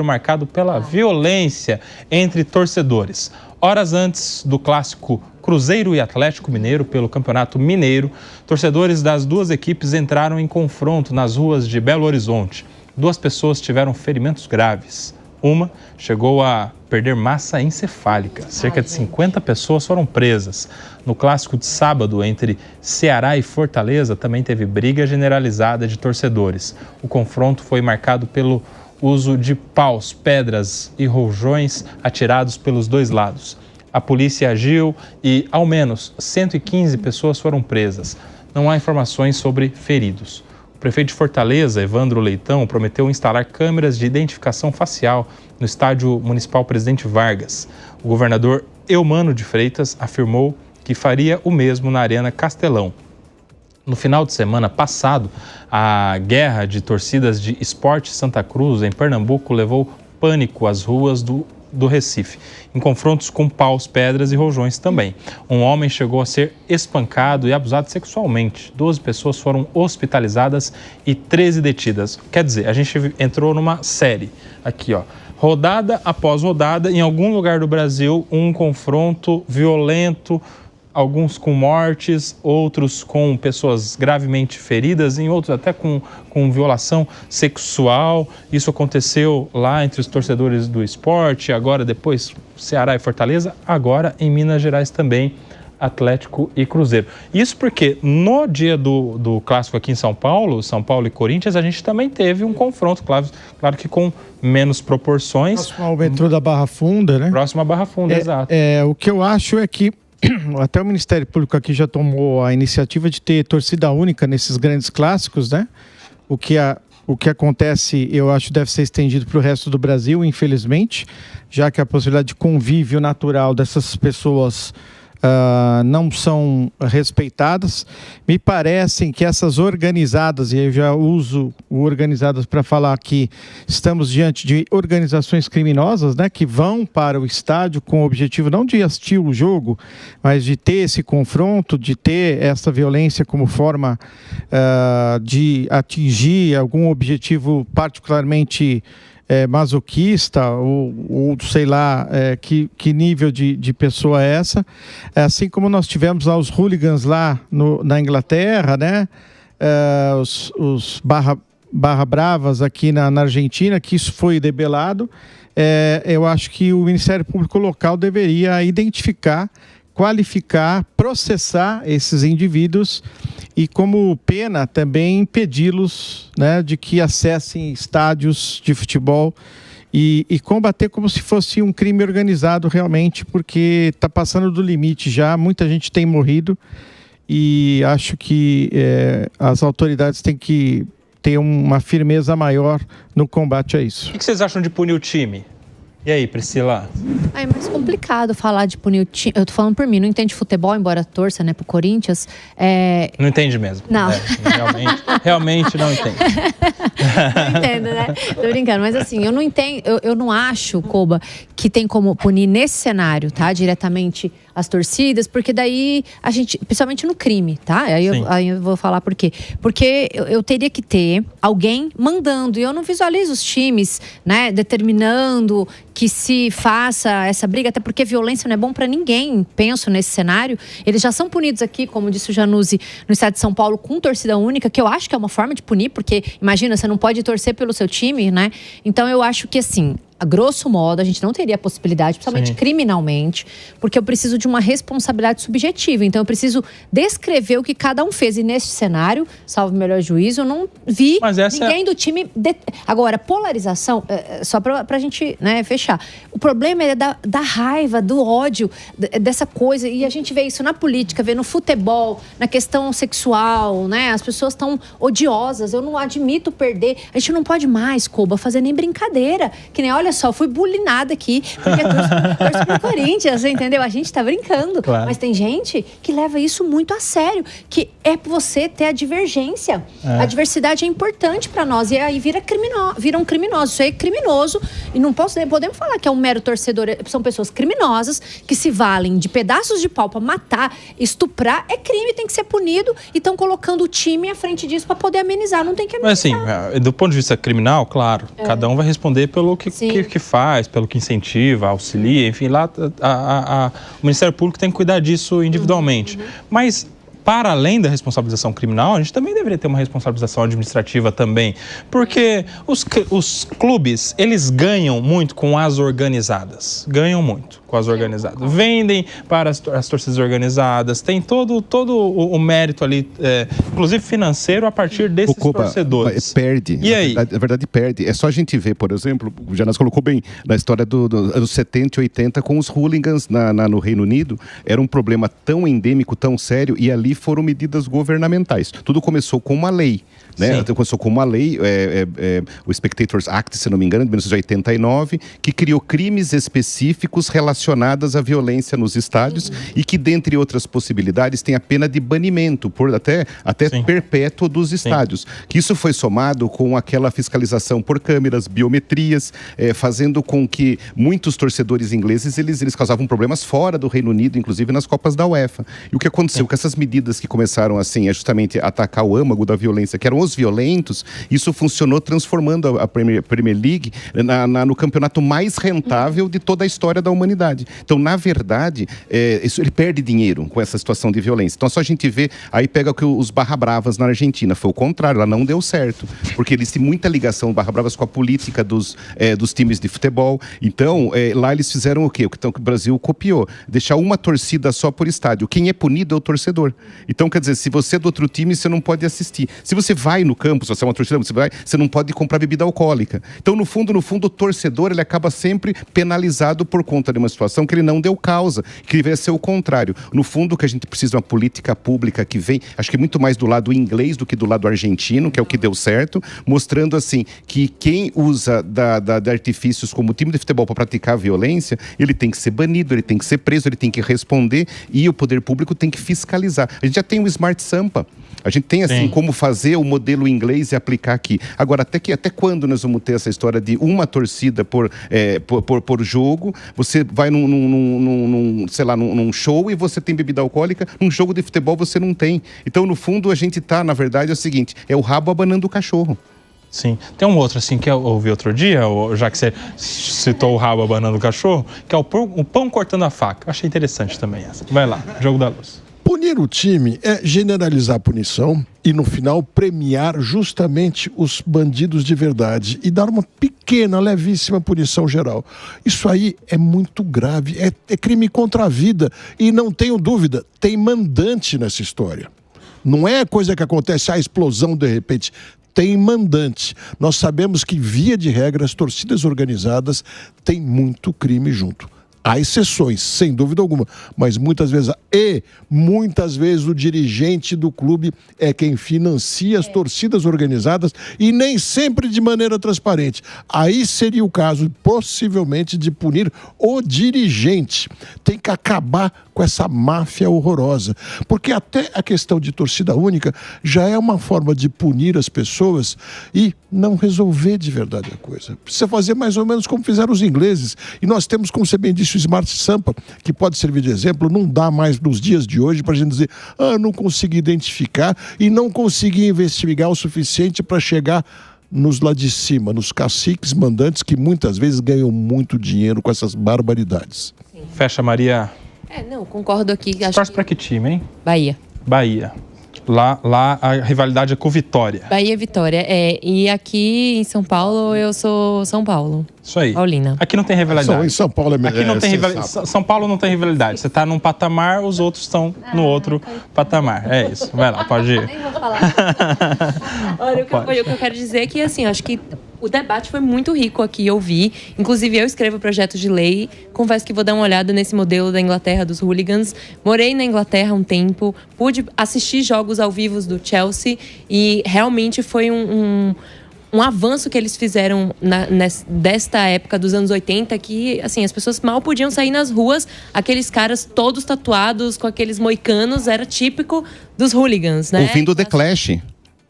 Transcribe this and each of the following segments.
marcado pela violência entre torcedores. Horas antes do clássico Cruzeiro e Atlético Mineiro pelo Campeonato Mineiro, torcedores das duas equipes entraram em confronto nas ruas de Belo Horizonte. 2 pessoas tiveram ferimentos graves. Uma chegou a perder massa encefálica. Cerca de 50 pessoas foram presas. No clássico de sábado entre Ceará e Fortaleza também teve briga generalizada de torcedores. O confronto foi marcado pelo uso de paus, pedras e rojões atirados pelos dois lados. A polícia agiu e, ao menos, 115 pessoas foram presas. Não há informações sobre feridos. O prefeito de Fortaleza, Evandro Leitão, prometeu instalar câmeras de identificação facial no estádio municipal Presidente Vargas. O governador Eumano de Freitas afirmou que faria o mesmo na Arena Castelão. No final de semana passado, a guerra de torcidas de Sport Santa Cruz, em Pernambuco, levou pânico às ruas do Recife, em confrontos com paus, pedras e rojões também. Um homem chegou a ser espancado e abusado sexualmente. 12 pessoas foram hospitalizadas e 13 detidas. Quer dizer, a gente entrou numa série aqui, ó. Rodada após rodada, em algum lugar do Brasil, um confronto violento, alguns com mortes, outros com pessoas gravemente feridas, em outros até com violação sexual. Isso aconteceu lá entre os torcedores do esporte, agora depois Ceará e Fortaleza, agora em Minas Gerais também, Atlético e Cruzeiro. Isso porque no dia do clássico aqui em São Paulo e Corinthians, a gente também teve um confronto, claro que com menos proporções. Próximo ao metrô da Barra Funda, né? Próximo à Barra Funda, exato. O que eu acho é que até o Ministério Público aqui já tomou a iniciativa de ter torcida única nesses grandes clássicos, né? O que acontece, eu acho, deve ser estendido para o resto do Brasil, infelizmente, já que a possibilidade de convívio natural dessas pessoas não são respeitadas. Me parecem que essas organizadas, e eu já uso o organizadas para falar que estamos diante de organizações criminosas, né, que vão para o estádio com o objetivo não de assistir o jogo, mas de ter esse confronto, de ter essa violência como forma de atingir algum objetivo particularmente masoquista ou sei lá que nível de pessoa é essa, assim como nós tivemos lá os hooligans lá na Inglaterra, né? Os barra bravas aqui na Argentina, que isso foi debelado. Eu acho que o Ministério Público local deveria identificar, qualificar, processar esses indivíduos e, como pena, também impedi-los, né, de que acessem estádios de futebol e combater como se fosse um crime organizado realmente, porque está passando do limite já, muita gente tem morrido e acho que as autoridades têm que ter uma firmeza maior no combate a isso. O que vocês acham de punir o time? E aí, Priscila? É mais complicado falar de punir o time. Eu tô falando por mim, não entende futebol, embora torça, né, pro Corinthians. Não entende mesmo. Não. Realmente não entende. Não entendo, né? Tô brincando, mas assim, eu não entendo, eu não acho, Koba, que tem como punir nesse cenário, tá? Diretamente as torcidas, porque daí a gente, principalmente no crime, tá? Aí eu vou falar por quê. Porque eu teria que ter alguém mandando, e eu não visualizo os times, né, determinando que se faça essa briga, até porque violência não é bom para ninguém, penso nesse cenário. Eles já são punidos aqui, como disse o Januzzi, no estado de São Paulo, com torcida única, que eu acho que é uma forma de punir, porque imagina, você não pode torcer pelo seu time, né? Então eu acho que assim, a grosso modo, a gente não teria a possibilidade, principalmente criminalmente, porque eu preciso de uma responsabilidade subjetiva. Então, eu preciso descrever o que cada um fez. E neste cenário, salvo o melhor juízo, eu não vi ninguém do time... Agora, polarização, só pra gente, né, fechar. O problema é da raiva, do ódio, dessa coisa. E a gente vê isso na política, vê no futebol, na questão sexual, né? As pessoas estão odiosas. Eu não admito perder. A gente não pode mais, Koba, fazer nem brincadeira. Que nem, olha só, eu fui bulinada aqui, porque eu torço pro Corinthians, entendeu? A gente tá brincando. Claro. Mas tem gente que leva isso muito a sério, que é você ter a divergência. A diversidade é importante pra nós, e aí viram criminosos. Isso aí é criminoso, e não podemos falar que é um mero torcedor, são pessoas criminosas, que se valem de pedaços de pau pra matar, estuprar, é crime, tem que ser punido, e estão colocando o time à frente disso pra poder amenizar, não tem que amenizar. Mas assim, do ponto de vista criminal, claro, cada um vai responder pelo que faz, pelo que incentiva, auxilia, enfim, lá o Ministério Público tem que cuidar disso individualmente. Mas, para além da responsabilização criminal, a gente também deveria ter uma responsabilização administrativa também, porque os clubes, eles ganham muito com as organizadas, vendem para as torcidas organizadas, tem todo o mérito ali, inclusive financeiro, a partir desses torcedores. Perde, e aí? Na verdade perde, é só a gente ver, por exemplo, o Janás colocou bem, na história dos anos 70 e 80 com os hooligans no Reino Unido, era um problema tão endêmico, tão sério, e ali foram medidas governamentais. Tudo começou com uma lei, né? Começou com uma lei, o Spectators Act, se não me engano, de 1989, que criou crimes específicos relacionados à violência nos estádios e que, dentre outras possibilidades, tem a pena de banimento, por até perpétuo dos estádios. Que isso foi somado com aquela fiscalização por câmeras, biometrias, fazendo com que muitos torcedores ingleses, eles causavam problemas fora do Reino Unido, inclusive nas Copas da UEFA. E o que aconteceu com essas medidas que começaram assim, justamente atacar o âmago da violência, que eram os violentos, isso funcionou transformando a Premier League no campeonato mais rentável de toda a história da humanidade. Então, na verdade, ele perde dinheiro com essa situação de violência. Então, só a gente vê, aí pega os Barra Bravas na Argentina, foi o contrário, ela não deu certo, porque eles têm muita ligação, Barra Bravas, com a política dos times de futebol. Então, lá eles fizeram o quê? Então, o Brasil copiou, deixar uma torcida só por estádio. Quem é punido é o torcedor. Então, quer dizer, se você é do outro time, você não pode assistir. Se você vai no campo, se você é uma torcida, você não pode comprar bebida alcoólica. Então, no fundo, o torcedor, ele acaba sempre penalizado por conta de uma situação que ele não deu causa, que deveria ser o contrário. No fundo, o que a gente precisa é uma política pública que vem, acho que muito mais do lado inglês do que do lado argentino, que é o que deu certo, mostrando assim, que quem usa de artifícios como time de futebol para praticar violência, ele tem que ser banido, ele tem que ser preso, ele tem que responder, e o poder público tem que fiscalizar. A gente já tem o Smart Sampa. A gente tem, assim, como fazer o modelo inglês e aplicar aqui. Agora, até quando nós vamos ter essa história de uma torcida por jogo? Você vai num show e você tem bebida alcoólica, num jogo de futebol você não tem. Então, no fundo, a gente tá, na verdade, é o seguinte, é o rabo abanando o cachorro. Sim. Tem um outro, assim, que eu ouvi outro dia, já que você citou o rabo abanando o cachorro, que é o pão cortando a faca. Eu achei interessante também essa. Vai lá, Jogo da Luz. Punir o time é generalizar a punição e, no final, premiar justamente os bandidos de verdade e dar uma pequena, levíssima punição geral. Isso aí é muito grave, é crime contra a vida e, não tenho dúvida, tem mandante nessa história. Não é coisa que acontece, a explosão de repente. Tem mandante. Nós sabemos que, via de regra, as torcidas organizadas têm muito crime junto. Há exceções, sem dúvida alguma, mas muitas vezes o dirigente do clube é quem financia as torcidas organizadas e nem sempre de maneira transparente. Aí seria o caso, possivelmente, de punir o dirigente. Tem que acabar com essa máfia horrorosa, porque até a questão de torcida única já é uma forma de punir as pessoas e não resolver de verdade a coisa. Precisa fazer mais ou menos como fizeram os ingleses, e nós temos, como você bem disse, o Smart Sampa, que pode servir de exemplo. Não dá mais nos dias de hoje para a gente dizer, não consegui identificar e não consegui investigar o suficiente para chegar nos lá de cima, nos caciques mandantes, que muitas vezes ganham muito dinheiro com essas barbaridades. Sim. Fecha, Maria. Não, concordo aqui. Torce para que time, hein? Bahia. Lá a rivalidade é com Vitória. Bahia e Vitória, E aqui em São Paulo, eu sou São Paulo. Isso aí. Paulina. Aqui não tem rivalidade. Em São Paulo aqui não tem rivalidade. São Paulo não tem rivalidade. Você está num patamar, os outros estão no outro patamar. É isso. Vai lá, pode ir. Nem vou falar. Olha, o que eu quero dizer é que, assim, acho que o debate foi muito rico aqui, eu vi. Inclusive, eu escrevo projetos de lei. Confesso que vou dar uma olhada nesse modelo da Inglaterra dos hooligans. Morei na Inglaterra um tempo. Pude assistir jogos ao vivo do Chelsea. E realmente foi um avanço que eles fizeram desta época dos anos 80, que, assim, as pessoas mal podiam sair nas ruas. Aqueles caras todos tatuados, com aqueles moicanos, era típico dos hooligans, né? Ouvindo The Clash.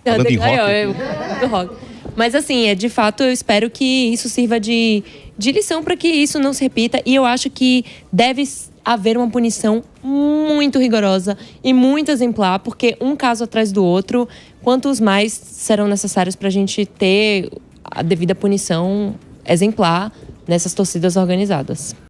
Falando em rock. Do rock. Mas, assim, de fato, eu espero que isso sirva de lição para que isso não se repita. E eu acho que deve haver uma punição muito rigorosa e muito exemplar, porque um caso atrás do outro, quantos mais serão necessários para a gente ter a devida punição exemplar nessas torcidas organizadas.